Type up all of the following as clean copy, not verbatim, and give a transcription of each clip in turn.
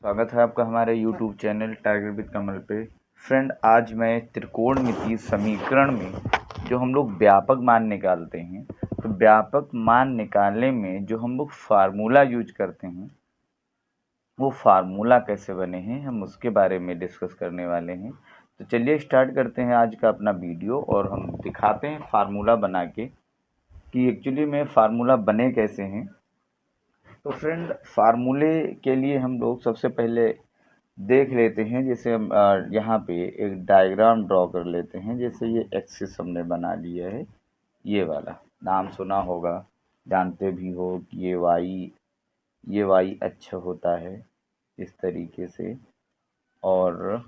स्वागत है आपका हमारे YouTube चैनल टाइगर विद कमल पे। फ्रेंड, आज मैं त्रिकोणमितीय समीकरण में जो हम लोग व्यापक मान निकालते हैं, तो व्यापक मान निकालने में जो हम लोग फार्मूला यूज करते हैं, वो फार्मूला कैसे बने हैं, हम उसके बारे में डिस्कस करने वाले हैं। तो चलिए स्टार्ट करते हैं आज का अपना वीडियो और हम दिखाते हैं फार्मूला बना के कि एक्चुअली में फार्मूला बने कैसे हैं। तो फ्रेंड, फार्मूले के लिए हम लोग सबसे पहले देख लेते हैं। जैसे हम यहाँ पे एक डायग्राम ड्रॉ कर लेते हैं। जैसे ये एक्सिस हमने बना लिया है, ये वाला नाम सुना होगा, जानते भी हो कि ये वाई अच्छा होता है इस तरीके से, और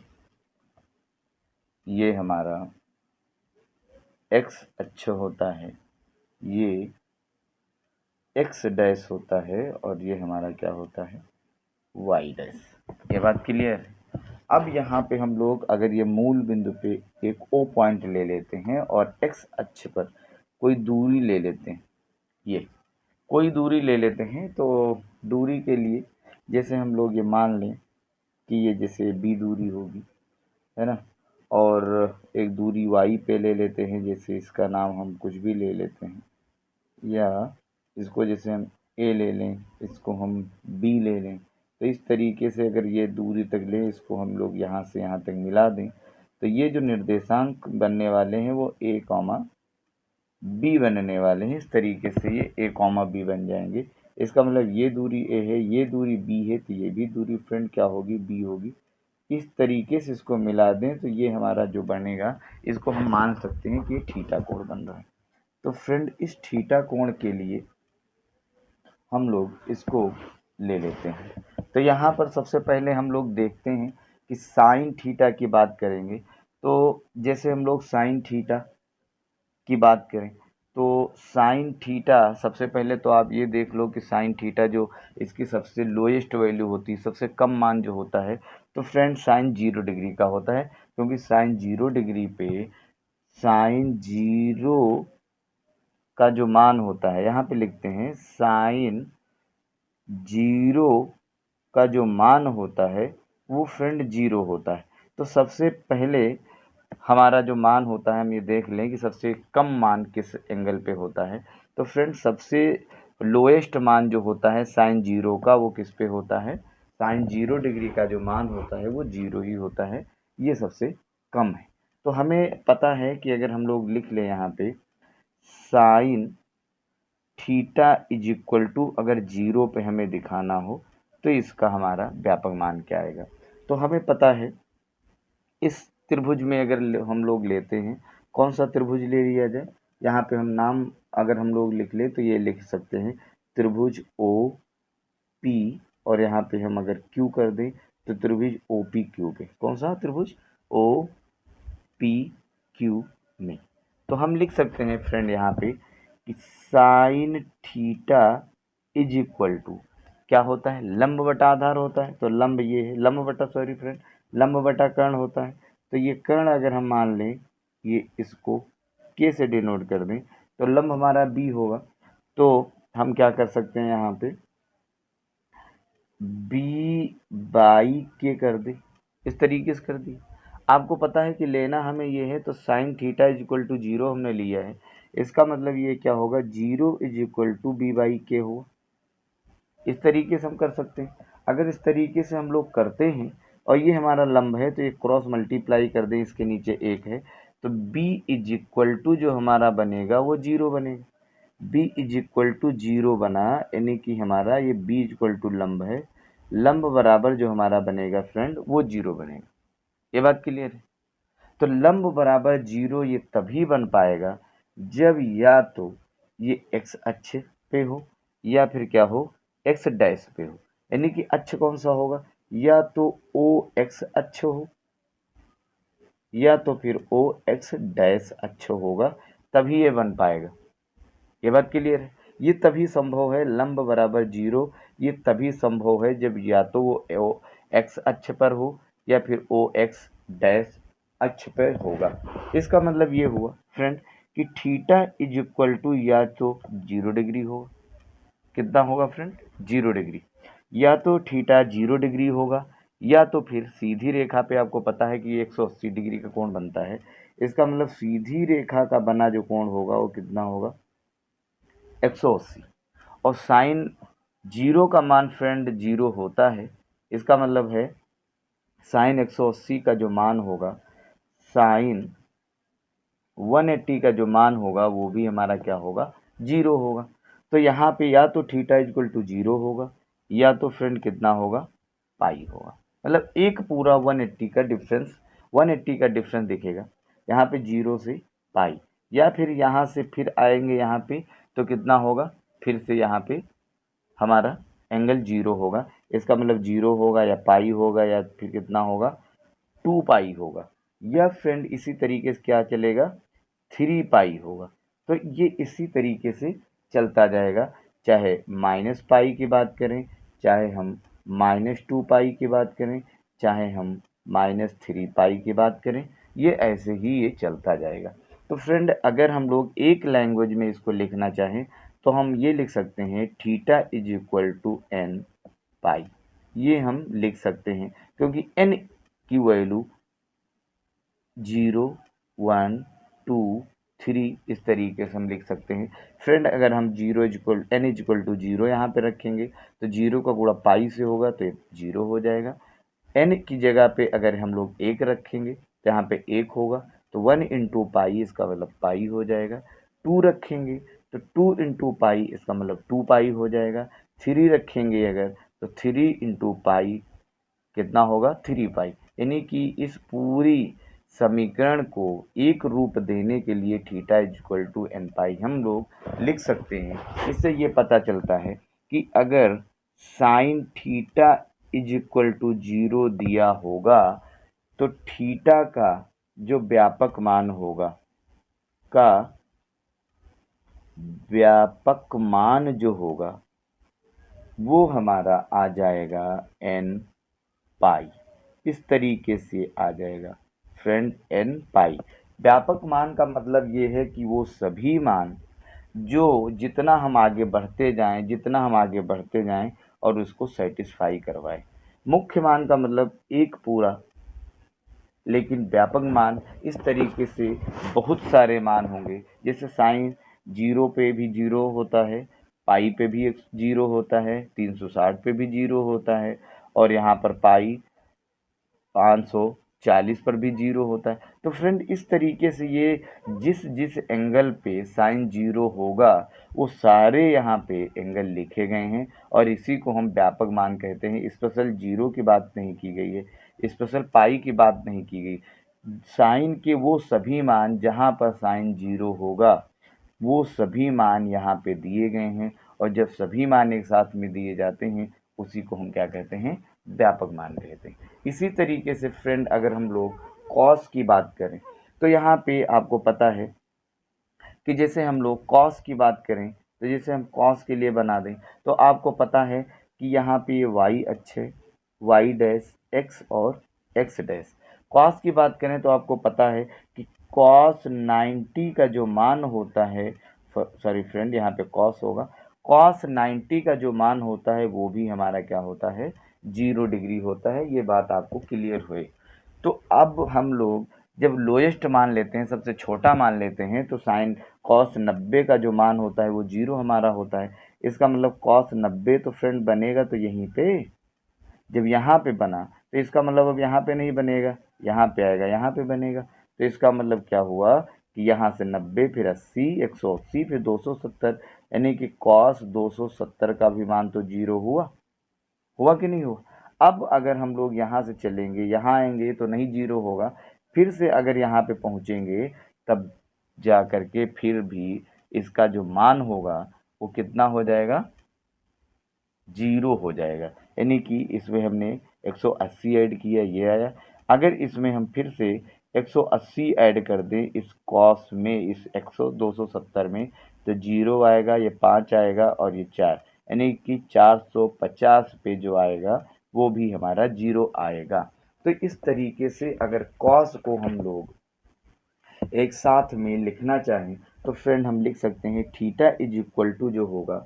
ये हमारा एक्स अच्छा होता है, ये एक्स डैश होता है, और ये हमारा क्या होता है, वाई डैश। ये बात क्लियर है। अब यहाँ पे हम लोग अगर ये मूल बिंदु पे एक ओ पॉइंट ले लेते हैं और एक्स अक्ष पर कोई दूरी ले लेते हैं, ये कोई दूरी ले लेते हैं, तो दूरी के लिए जैसे हम लोग ये मान लें कि ये जैसे बी दूरी होगी, है ना, और एक दूरी वाई पे ले लेते हैं, जैसे इसका नाम हम कुछ भी ले लेते हैं, या इसको जैसे हम ए ले लें, इसको हम बी ले लें। तो इस तरीके से अगर ये दूरी तक लें, इसको हम लोग यहाँ से यहाँ तक मिला दें, तो ये जो निर्देशांक बनने वाले हैं वो ए कॉमा बी बनने वाले हैं। इस तरीके से ये ए कॉमा बी बन जाएंगे। इसका मतलब ये दूरी ए है, ये दूरी बी है, तो ये भी दूरी फ्रेंड क्या होगी, बी होगी। इस तरीके से इसको मिला दें तो ये हमारा जो बनेगा, इसको हम मान सकते हैं कि ये थीटा कोण बन रहा है। तो फ्रेंड, इस थीटा कोण के लिए हम लोग इसको ले लेते हैं। तो यहाँ पर सबसे पहले हम लोग देखते हैं कि साइन थीटा की बात करेंगे। तो जैसे हम लोग साइन थीटा की बात करें, तो साइन थीटा सबसे पहले तो आप ये देख लो कि साइन थीटा जो इसकी सबसे लोएस्ट वैल्यू होती है, सबसे कम मान जो होता है, तो फ्रेंड साइन 0 डिग्री का होता है। क्योंकि साइन 0 डिग्री पे साइन 0 का जो मान होता है, यहाँ पे लिखते हैं साइन 0 का जो मान होता है वो फ्रेंड 0 होता है। तो सबसे पहले हमारा जो मान होता है, हम ये देख लें कि सबसे कम मान किस एंगल पे होता है। तो फ्रेंड, सबसे लोएस्ट मान जो होता है साइन 0 का, वो किस पे होता है, साइन 0 डिग्री का जो मान होता है वो 0 ही होता है, ये सबसे कम है। तो हमें पता है कि अगर हम लोग लिख लें यहाँ पे sine theta is equal to, अगर 0 पे हमें दिखाना हो तो इसका हमारा व्यापक मान क्या आएगा। तो हमें पता है इस त्रिभुज में अगर हम लोग लेते हैं, कौन सा त्रिभुज ले लिया जाए, यहाँ पे हम नाम अगर हम लोग लिख ले तो ये लिख सकते हैं त्रिभुज ओ पी, और यहाँ पे हम अगर क्यू कर दें तो त्रिभुज ओ पी क्यू पे। कौन सा त्रिभुज, ओ पी क्यू में। तो हम लिख सकते हैं फ्रेंड यहाँ पे कि sine theta is equal to क्या होता है, लंब बटा आधार होता है। तो लंब ये है, लंब बटा सॉरी फ्रेंड, लंब बटा कर्ण होता है। तो ये कर्ण अगर हम मान लें, ये इसको के से डिनोट कर दें, तो लंब हमारा बी होगा। तो हम क्या कर सकते हैं, यहाँ पे बी बाई के कर दे, इस तरीके से कर दी। आपको पता है कि लेना हमें ये है, तो sine theta is equal to 0 हमने लिया है, इसका मतलब ये क्या होगा, 0 is equal to B by के होगा। इस तरीके से हम कर सकते हैं। अगर इस तरीके से हम लोग करते हैं और ये हमारा लंब है, तो ये क्रॉस मल्टीप्लाई कर दें, इसके नीचे 1 है, तो b इज इक्वल टू जो हमारा बनेगा वो 0 बनेगा। b इज इक्वल टू 0 बना, यानी कि हमारा ये b इज इक्वल टू लंब है, लंब बराबर जो हमारा बनेगा फ्रेंड वो 0 बनेगा। ये बात क्लियर है। तो लंब बराबर 0 ये तभी बन पाएगा जब या तो ये x अक्ष पे हो, या फिर क्या हो, x डैश पे हो। यानी कि अक्ष कौन सा होगा, या तो ओ एक्स अक्ष हो, या तो फिर ओ एक्स डैश अक्ष होगा, तभी ये बन पाएगा। ये बात क्लियर है। ये तभी संभव है, लंब बराबर 0 ये तभी संभव है जब या तो वो ओ एक्स अक्ष पर हो, या फिर ओ एक्स डैश अक्ष पर होगा। इसका मतलब ये हुआ फ्रेंड कि थीटा इज इक्वल टू या तो 0 डिग्री होगा, कितना होगा फ्रेंड, 0 डिग्री। या तो थीटा 0 डिग्री होगा, या तो फिर सीधी रेखा पे आपको पता है कि 180 डिग्री का कोण बनता है। इसका मतलब सीधी रेखा का बना जो कोण होगा वो कितना होगा, 180। और साइन 0 का मान फ्रेंड 0 होता है। इसका मतलब है साइन 180 का जो मान होगा, साइन 180 का जो मान होगा वो भी हमारा क्या होगा, 0 होगा। तो यहाँ पे या तो थीटा इक्वल टू 0 होगा, या तो फ्रेंड कितना होगा, पाई होगा। मतलब एक पूरा 180 का डिफरेंस दिखेगा यहाँ पे 0 से पाई। या फिर यहाँ से फिर आएंगे यहाँ पे तो कितना होगा, फिर से यहाँ पे हमारा एंगल 0 होगा। इसका मतलब 0 होगा या पाई होगा या फिर कितना होगा, 2 पाई होगा। या फ्रेंड इसी तरीके से क्या चलेगा, 3 पाई होगा। तो ये इसी तरीके से चलता जाएगा, चाहे माइनस पाई की बात करें, चाहे हम -2 पाई की बात करें, चाहे हम -3 पाई की बात करें, ये ऐसे ही ये चलता जाएगा। तो फ्रेंड अगर हम लोग एक लैंग्वेज में इसको लिखना चाहें तो हम ये लिख सकते हैं theta is equal to n pi. ये हम लिख सकते हैं क्योंकि n की वैल्यू 0, 1, 2, 3 इस तरीके से हम लिख सकते हैं। फ्रेंड अगर हम n इक्वल टू 0 यहाँ पे रखेंगे तो 0 का गुणा पाई से होगा तो 0 हो जाएगा। n की जगह पे अगर हम लोग 1 रखेंगे तो यहाँ पे 1 होगा तो 1 इंटू पाई इसका मतलब पाई हो जाएगा। 2 रखेंगे तो 2 इंटू पाई इसका मतलब 2 पाई हो जाएगा। 3 रखेंगे अगर तो 3 इंटू पाई कितना होगा, 3 पाई। यानी कि इस पूरी समीकरण को एक रूप देने के लिए theta is equal to n pi हम लोग लिख सकते हैं। इससे ये पता चलता है कि अगर sine theta is equal to 0 दिया होगा तो थीटा का जो व्यापक मान होगा का व्यापक मान जो होगा वो हमारा आ जाएगा n पाई। इस तरीके से आ जाएगा फ्रेंड n पाई। व्यापक मान का मतलब ये है कि वो सभी मान जो जितना हम आगे बढ़ते जाएं और उसको सेटिस्फाई करवाए। मुख्य मान का मतलब एक पूरा, लेकिन व्यापक मान इस तरीके से बहुत सारे मान होंगे। जैसे साइन 0 पे भी 0 होता है, पाई पे भी 0 होता है, 360 पे भी 0 होता है, और यहाँ पर पाई 540 पर भी 0 होता है। तो फ्रेंड इस तरीके से ये जिस जिस एंगल पे साइन 0 होगा वो सारे यहाँ पे एंगल लिखे गए हैं और इसी को हम व्यापक मान कहते हैं। स्पेशल 0 की बात नहीं की गई है, स्पेशल पाई की बात नहीं की गई। साइन के वो सभी मान जहाँ पर साइन 0 होगा वो सभी मान यहाँ पे दिए गए हैं, और जब सभी मान एक साथ में दिए जाते हैं उसी को हम क्या कहते हैं, व्यापक मान कहते हैं। इसी तरीके से फ्रेंड अगर हम लोग कॉस की बात करें तो यहाँ पे आपको पता है कि जैसे हम लोग कॉस की बात करें तो जैसे हम कॉस के लिए बना दें तो आपको पता है कि यहाँ पे ये वाई अक्ष, वाई डैश एक्स और एक्स डैश। कॉस की बात करें तो आपको पता है कि कॉस 90 का जो मान होता है, सॉरी फ्रेंड यहाँ पे कॉस होगा, कॉस 90 का जो मान होता है वो भी हमारा क्या होता है, 0 डिग्री होता है। ये बात आपको क्लियर हुई। तो अब हम लोग जब लोएस्ट मान लेते हैं, सबसे छोटा मान लेते हैं, तो साइन कॉस 90 का जो मान होता है वो 0 हमारा होता है। इसका मतलब कॉस 90 तो फ्रेंड बनेगा तो यहीं पे, जब यहाँ पे बना तो इसका मतलब अब यहाँ पे नहीं बनेगा, यहाँ पे आएगा, यहाँ पे बनेगा। तो इसका मतलब क्या हुआ कि यहाँ से 90 फिर 80, 180 फिर 270, यानी कि कॉस 270 का भी मान तो 0 हुआ, हुआ कि नहीं हुआ। अब अगर हम लोग यहाँ से चलेंगे, यहाँ आएंगे तो नहीं 0 होगा, फिर से अगर यहाँ पे पहुँचेंगे तब जा करके फिर भी इसका जो मान होगा वो कितना हो जाएगा, 0 हो जाएगा। यानी कि इसमें हमने 180 ऐड किया, ये आया। अगर इसमें हम फिर से 180 ऐड कर दें इस कॉस में, इस 270 में, तो 0 आएगा, ये 5 आएगा और ये 4, यानी कि 450 पे जो आएगा वो भी हमारा 0 आएगा। तो इस तरीके से अगर कॉस को हम लोग एक साथ में लिखना चाहें तो फ्रेंड हम लिख सकते हैं थीटा इज इक्वल टू जो होगा,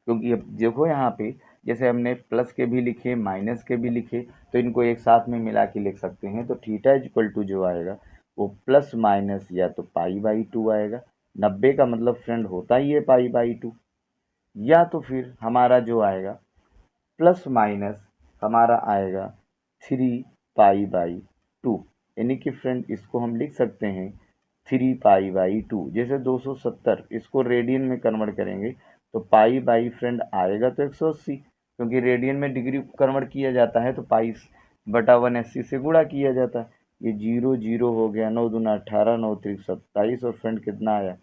क्योंकि अब देखो यहाँ पे जैसे हमने प्लस के भी लिखे माइनस के भी लिखे, तो इनको एक साथ में मिला के लिख सकते हैं। तो थीटा इज इक्वल टू जो आएगा वो प्लस माइनस या तो पाई बाई 2 आएगा। 90 का मतलब फ्रेंड होता ही है पाई बाई 2, या तो फिर हमारा जो आएगा प्लस माइनस हमारा आएगा 3 पाई बाई 2, यानी कि फ्रेंड इसको हम लिख सकते हैं 3 पाई बाई 2। जैसे 270 इसको रेडियन में कन्वर्ट करेंगे तो पाई बाई फ्रेंड आएगा तो 180, क्योंकि रेडियन में डिग्री कन्वर्ट किया जाता है तो पाई बटा 180 से गुणा किया जाता है। ये 0 0 हो गया, 9 दूना 18, 9 त्रिक 27, और फ्रेंड कितना आया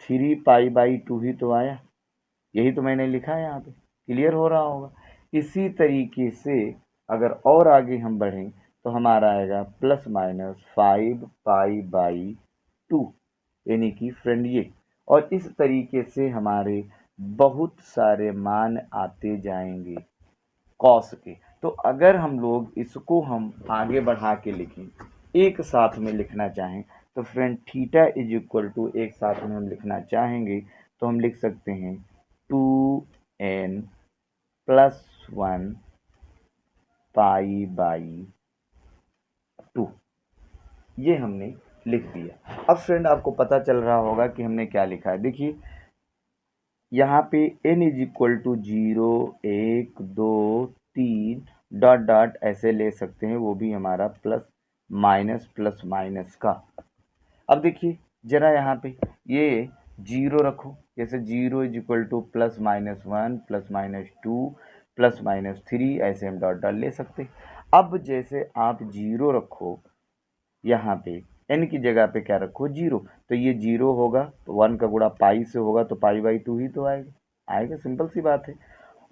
3 पाई बाई 2 ही तो आया। यही तो मैंने लिखा है यहाँ पे, क्लियर हो रहा होगा। इसी तरीके से अगर और आगे हम बढ़ें तो हमारा आएगा प्लस माइनस 5 पाई बाई 2, यानी कि फ्रेंड ये। और इस तरीके से हमारे बहुत सारे मान आते जाएंगे कॉस के। तो अगर हम लोग इसको हम आगे बढ़ा के लिखें, एक साथ में लिखना चाहें, तो friend theta is equal to एक साथ में हम लिखना चाहेंगे तो हम लिख सकते हैं 2n प्लस 1 पाई बाई 2, ये हमने लिख दिया। अब फ्रेंड आपको पता चल रहा होगा कि हमने क्या लिखा है। देखिए यहाँ पे n is equal to 0 1 2 3 dot dot ऐसे ले सकते हैं, वो भी हमारा प्लस माइनस का। अब देखिए जरा यहाँ पे ये 0 रखो, जैसे 0 is equal two plus minus 1 plus minus 2 plus minus 3, ऐसे हम डॉट डॉट ले सकते। अब जैसे आप 0 रखो यहाँ पे n की जगह पे क्या रखो 0, तो ये 0 होगा तो 1 का गुणा पाई से होगा तो पाई बाई 2 ही तो आएगा, सिंपल सी बात है।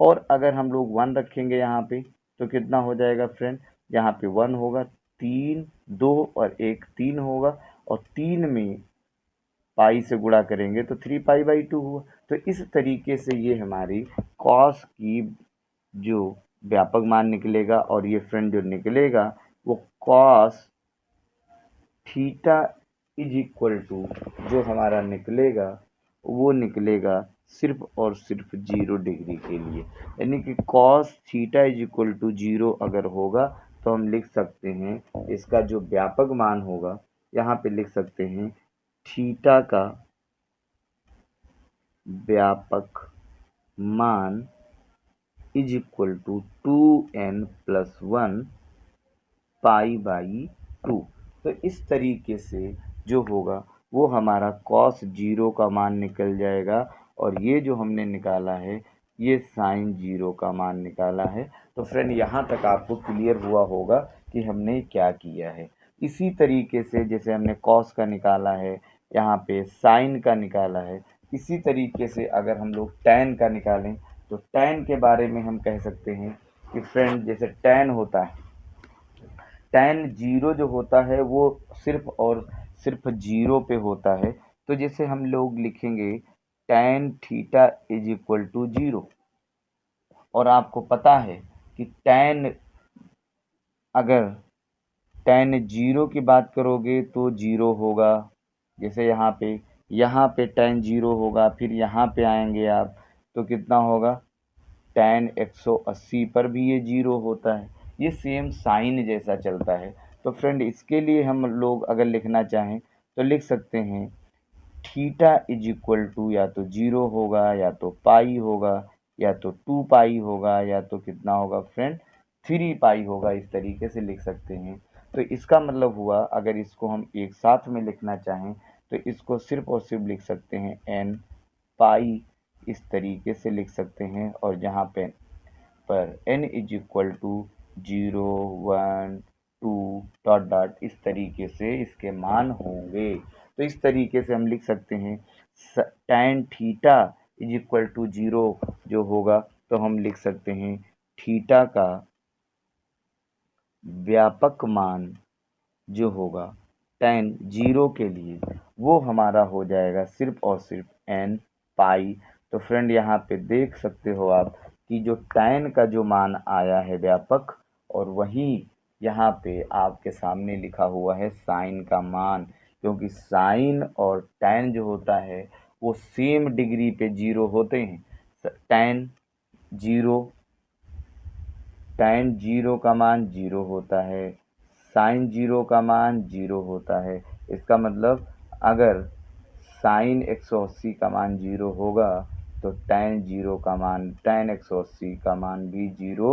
और अगर हम लोग 1 रखेंगे यहाँ पे तो कितना हो जाएगा फ्रेंड, यहाँ पे 1 होगा, 3 2 और 1 3 होगा, और 3 में पाई से गुणा करेंगे तो 3 पाई बाई 2 हुआ। तो इस तरीके से ये हमारी कॉस की जो व्यापक मान निकलेगा, और ये फ्रेंड जो निकलेगा वो cos theta is equal to जो हमारा निकलेगा वो निकलेगा सिर्फ और सिर्फ 0 डिग्री के लिए, यानी कि cos theta is equal to 0 अगर होगा तो हम लिख सकते हैं इसका जो व्यापक मान होगा, यहाँ पे लिख सकते हैं थीटा का व्यापक मान is equal to 2n plus 1 pi by 2। तो इस तरीके से जो होगा वो हमारा कॉस 0 का मान निकल जाएगा, और ये जो हमने निकाला है ये साइन 0 का मान निकाला है। तो फ्रेंड यहाँ तक आपको क्लियर हुआ होगा कि हमने क्या किया है। इसी तरीके से जैसे हमने कॉस का निकाला है, यहाँ पे साइन का निकाला है, इसी तरीके से अगर हम लोग टैन का निकालें तो टैन के बारे में हम कह सकते हैं कि फ्रेंड जैसे टैन होता है, टैन 0 जो होता है वो सिर्फ और सिर्फ 0 पे होता है। तो जैसे हम लोग लिखेंगे tan theta is equal to 0, और आपको पता है कि टैन अगर टैन 0 की बात करोगे तो 0 होगा। जैसे यहाँ पे टैन 0 होगा, फिर यहाँ पे आएंगे आप तो कितना होगा टैन 180 पर भी ये 0 होता है। ये सेम साइन जैसा चलता है। तो फ्रेंड इसके लिए हम लोग अगर लिखना चाहें तो लिख सकते हैं थीटा इज इक्वल टू या तो 0 होगा, या तो पाई होगा, या तो 2 पाई होगा, या तो कितना होगा फ्रेंड 3 पाई होगा। इस तरीके से लिख सकते हैं। तो इसका मतलब हुआ अगर इसको हम एक साथ में लिखना चाहें तो इसको सिर्फ और सिर्फ लिख सकते हैं n पाई, इस तरीके से लिख सकते हैं। और जहाँ पे पर n is equal to 0 1 2 dot dot इस तरीके से इसके मान होंगे। तो इस तरीके से हम लिख सकते हैं tan theta is equal to 0 जो होगा तो हम लिख सकते हैं थीटा का व्यापक मान जो होगा टैन 0 के लिए वो हमारा हो जाएगा सिर्फ और सिर्फ n पाई। तो फ्रेंड यहाँ पे देख सकते हो आप कि जो टैन का जो मान आया है व्यापक, और वहीं यहाँ पे आपके सामने लिखा हुआ है साइन का मान, क्योंकि साइन और टैन जो होता है वो सेम डिग्री पे 0 होते हैं। टैन जीरो, tan जीरो का मान जीरो होता है, साइन जीरो का मान जीरो होता है। इसका मतलब अगर साइन 180 का मान जीरो होगा तो tan 180 का मान भी जीरो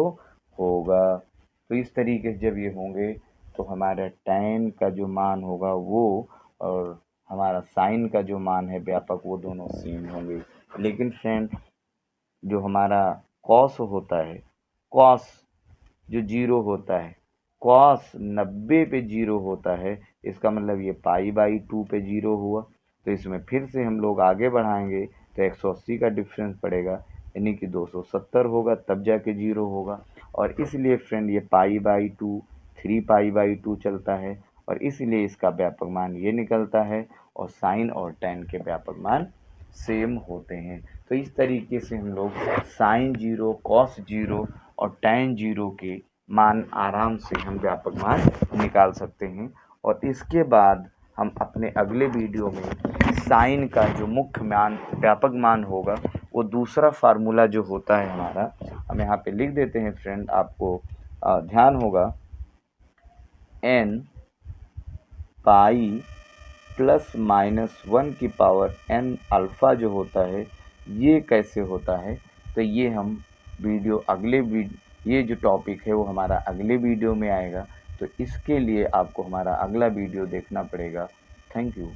होगा। तो इस तरीके से जब ये होंगे तो हमारा tan का जो मान होगा वो और हमारा साइन का जो मान है व्यापक वो दोनों सेम होंगे। लेकिन फ्रेंड जो हमारा कॉस होता है, कॉस जो जीरो होता है, कॉस 90 पे जीरो होता है, इसका मतलब ये पाई/2 पे जीरो हुआ। तो इसमें फिर से हम लोग आगे बढ़ाएंगे तो 180 का डिफरेंस पड़ेगा, यानी कि 270 होगा, तब जाके जीरो होगा। और इसलिए फ्रेंड ये पाई/2 3 पाई/2 चलता है और इसलिए इसका व्यापक मान ये निकलता है और साइन और tan के व्यापक मान सेम होते हैं। तो इस तरीके से हम लोग साइन जीरो, कॉस जीरो और tan जीरो के मान आराम से हम व्यापक मान निकाल सकते हैं। और इसके बाद हम अपने अगले वीडियो में साइन का जो मुख्य मान व्यापक मान होगा वो दूसरा फार्मूला जो होता है हमारा, हम यहाँ पे लिख देते हैं फ्रेंड, आपको ध्यान होगा n पाई प्लस माइनस 1 की पावर n अल्फ़ा जो होता है ये कैसे होता है। तो ये हम वीडियो ये जो टॉपिक है वो हमारा अगले वीडियो में आएगा। तो इसके लिए आपको हमारा अगला वीडियो देखना पड़ेगा। Thank you.